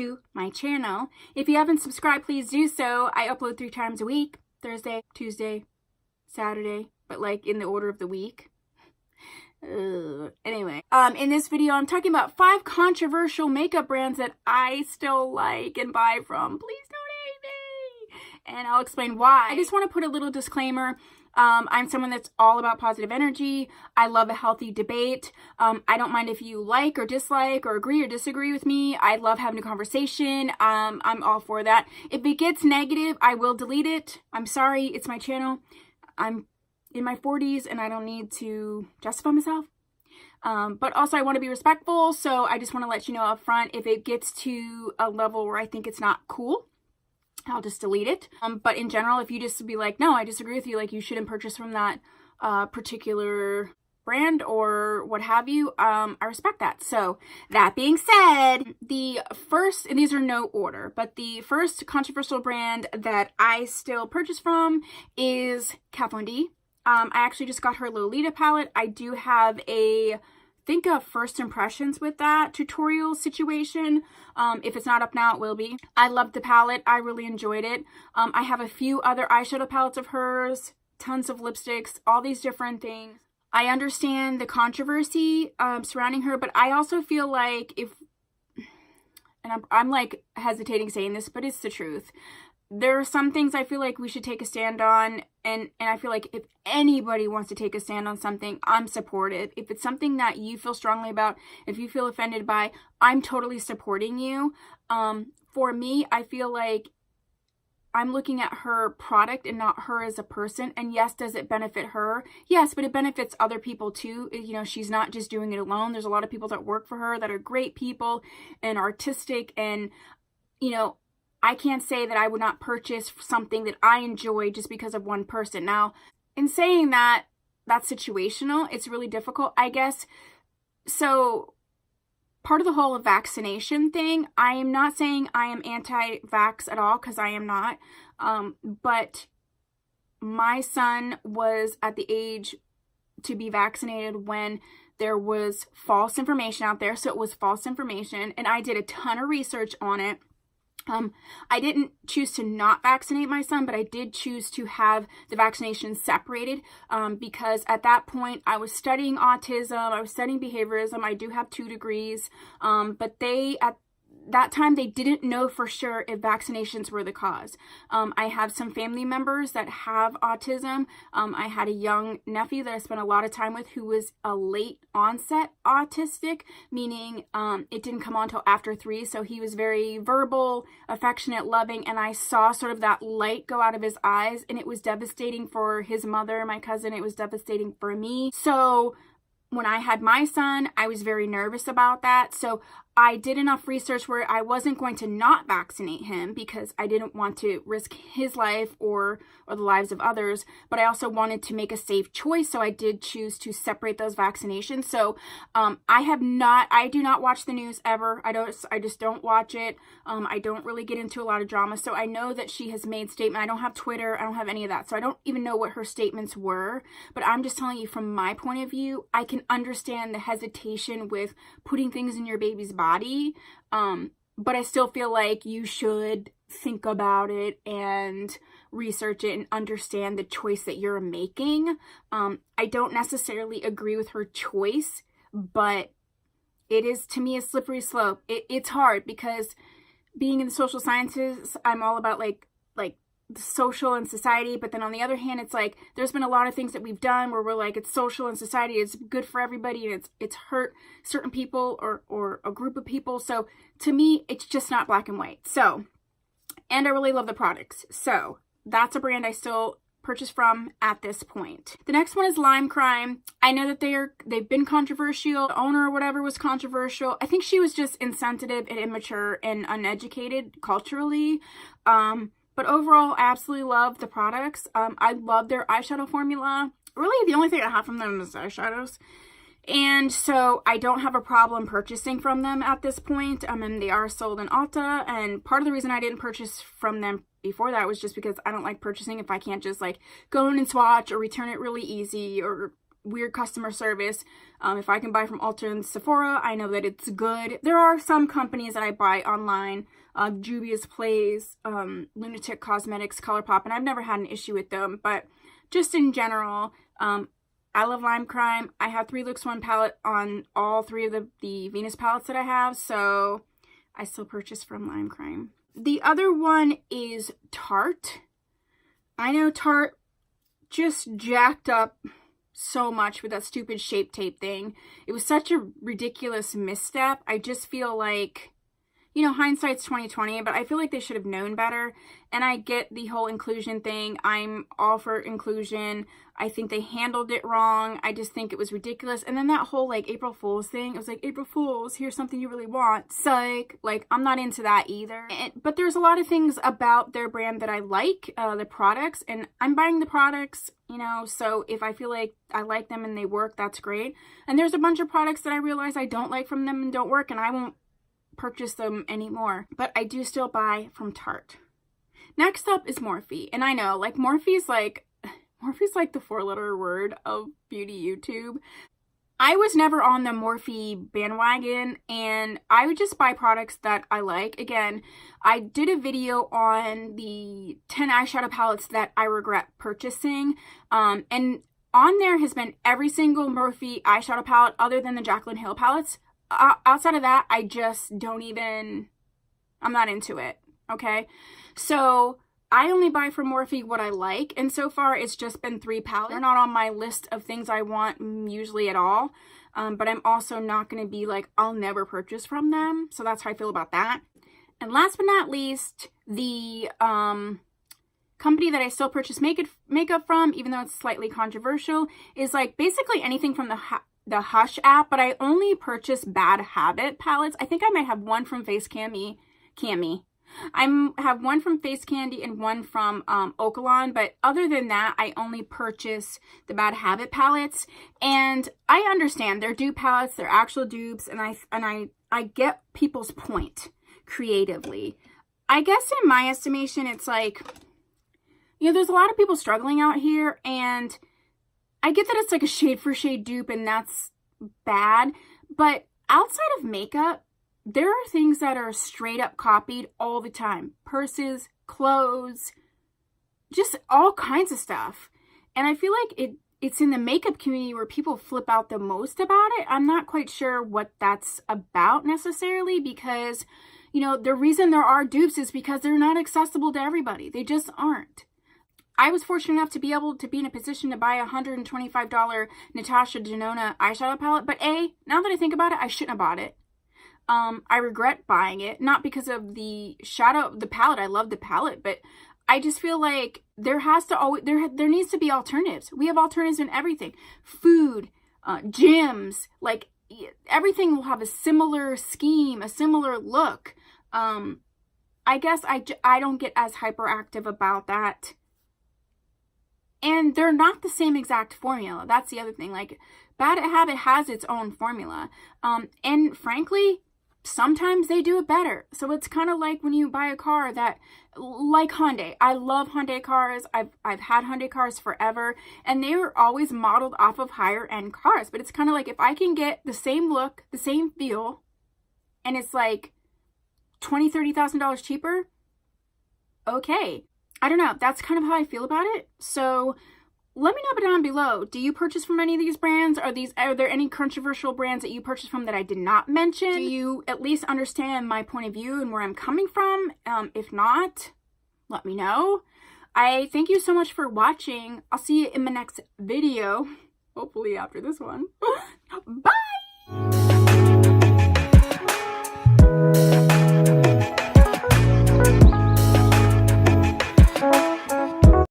to my channel. If you haven't subscribed, please do so. I upload 3 times a week, Thursday, Tuesday, Saturday, but like in the order of the week. Anyway, in this video, I'm talking about 5 controversial makeup brands that I still like and buy from. Please don't hate me! And I'll explain why. I just want to put a little disclaimer. I'm someone that's all about positive energy. I love a healthy debate. I don't mind if you like or dislike or agree or disagree with me. I love having a conversation. I'm all for that. If it gets negative, I will delete it. I'm sorry. It's my channel. I'm in my 40s and I don't need to justify myself. But also I want to be respectful. So I just want to let you know up front, if it gets to a level where I think it's not cool, I'll just delete it. But in general, if you just be like, no, I disagree with you, like you shouldn't purchase from that particular brand or what have you, I respect that. So that being said, the first, and these are no order, but the first controversial brand that I still purchase from is Kat Von D. I actually just got her Lolita palette. I do have a first impressions with that tutorial situation. If it's not up now, it will be. I loved the palette. I really enjoyed it. I have a few other eyeshadow palettes of hers, tons of lipsticks, all these different things. I understand the controversy surrounding her, but I also feel like and I'm like hesitating saying this, but it's the truth. There are some things I feel like we should take a stand on, and I feel like if anybody wants to take a stand on something, I'm supportive. If it's something that you feel strongly about, if you feel offended by, I'm totally supporting you. For me, I feel like I'm looking at her product and not her as a person. And yes, does it benefit her? Yes, but it benefits other people too. You know, she's not just doing it alone. There's a lot of people that work for her that are great people and artistic, and, you know, I can't say that I would not purchase something that I enjoy just because of one person. Now, in saying that, that's situational. It's really difficult, I guess. So, part of the whole vaccination thing, I am not saying I am anti-vax at all, because I am not. But my son was at the age to be vaccinated when there was false information out there. So it was false information, and I did a ton of research on it. I didn't choose to not vaccinate my son, but I did choose to have the vaccination separated because at that point I was studying autism, I was studying behaviorism. I do have 2 degrees, but at that time they didn't know for sure if vaccinations were the cause. I have some family members that have autism. I had a young nephew that I spent a lot of time with who was a late onset autistic, meaning it didn't come on until after 3. So he was very verbal, affectionate, loving, and I saw sort of that light go out of his eyes, and it was devastating for his mother, my cousin. It was devastating for me. So when I had my son, I was very nervous about that. So I did enough research where I wasn't going to not vaccinate him because I didn't want to risk his life or the lives of others, but I also wanted to make a safe choice. So I did choose to separate those vaccinations. So I do not watch the news ever. I just don't watch it. I don't really get into a lot of drama. So I know that she has made statements. I don't have Twitter. I don't have any of that. So I don't even know what her statements were, but I'm just telling you from my point of view, I can understand the hesitation with putting things in your baby's body, but I still feel like you should think about it and research it and understand the choice that you're making. I don't necessarily agree with her choice, but it is, to me, a slippery slope. It's hard because being in the social sciences, I'm all about like the social and society, but then on the other hand, it's like there's been a lot of things that we've done where we're like, it's social and society, it's good for everybody, and it's hurt certain people or a group of people. So to me, it's just not black and white. So, and I really love the products. So that's a brand I still purchase from at this point. The next one is Lime Crime. I know that they've been controversial. The owner or whatever was controversial. I think she was just insensitive and immature and uneducated culturally. But overall, I absolutely love the products. I love their eyeshadow formula. Really, the only thing I have from them is eyeshadows. And so I don't have a problem purchasing from them at this point. And they are sold in Ulta. And part of the reason I didn't purchase from them before that was just because I don't like purchasing if I can't just like go in and swatch or return it really easy or weird customer service. If I can buy from Ulta and Sephora, I know that it's good. There are some companies that I buy online, Juvia's Place, Lunatic Cosmetics, ColourPop, and I've never had an issue with them. But just in general, I love Lime Crime. I have 3 Looks 1 palette on all 3 of the Venus palettes that I have, so I still purchase from Lime Crime. The other one is Tarte. I know Tarte just jacked up so much with that stupid Shape Tape thing. It was such a ridiculous misstep. I just feel like, you know, hindsight's 20/20, but I feel like they should have known better. And I get the whole inclusion thing. I'm all for inclusion. I think they handled it wrong. I just think it was ridiculous. And then that whole like April Fool's thing, it was like, April Fool's, here's something you really want. Psych. Like, I'm not into that either. But there's a lot of things about their brand that I like, the products, and I'm buying the products, you know, so if I feel like I like them and they work, that's great. And there's a bunch of products that I realize I don't like from them and don't work, and I won't purchase them anymore, but I do still buy from Tarte. Next up is Morphe, and I know, like, Morphe's like the 4-letter word of beauty YouTube. I was never on the Morphe bandwagon, and I would just buy products that I like. Again, I did a video on the 10 eyeshadow palettes that I regret purchasing, and on there has been every single Morphe eyeshadow palette other than the Jaclyn Hill palettes. Outside of that, I just don't even, I'm not into it, okay? So I only buy from Morphe what I like, and so far it's just been 3 palettes. They're not on my list of things I want usually at all, but I'm also not going to be like, I'll never purchase from them, so that's how I feel about that. And last but not least, the company that I still purchase makeup from, even though it's slightly controversial, is like basically anything from the Hush app, but I only purchase Bad Habit palettes. I think I might have one from Face Cami. I have one from Face Candy and one from Okalon, but other than that, I only purchase the Bad Habit palettes. And I understand they're dupe palettes, they're actual dupes, and I get people's point creatively. I guess in my estimation, it's like, you know, there's a lot of people struggling out here, and I get that it's like a shade for shade dupe and that's bad, but outside of makeup, there are things that are straight up copied all the time. Purses, clothes, just all kinds of stuff. And I feel like it's in the makeup community where people flip out the most about it. I'm not quite sure what that's about necessarily, because, you know, the reason there are dupes is because they're not accessible to everybody. They just aren't. I was fortunate enough to be able to be in a position to buy a $125 Natasha Denona eyeshadow palette. But now that I think about it, I shouldn't have bought it. I regret buying it, not because of the palette. I love the palette, but I just feel like there needs to be alternatives. We have alternatives in everything. Food, gyms, like everything will have a similar scheme, a similar look. I guess I don't get as hyperactive about that. And they're not the same exact formula. That's the other thing. Like, Bad Habit has its own formula. And frankly, sometimes they do it better. So it's kind of like when you buy a car that, like Hyundai. I love Hyundai cars. I've had Hyundai cars forever. And they were always modeled off of higher end cars. But it's kind of like, if I can get the same look, the same feel, and it's like $20,000, $30,000 cheaper, okay. I don't know. That's kind of how I feel about it. So let me know down below. Do you purchase from any of these brands? Are there any controversial brands that you purchase from that I did not mention? Do you at least understand my point of view and where I'm coming from? If not, let me know. I thank you so much for watching. I'll see you in my next video. Hopefully after this one. Bye!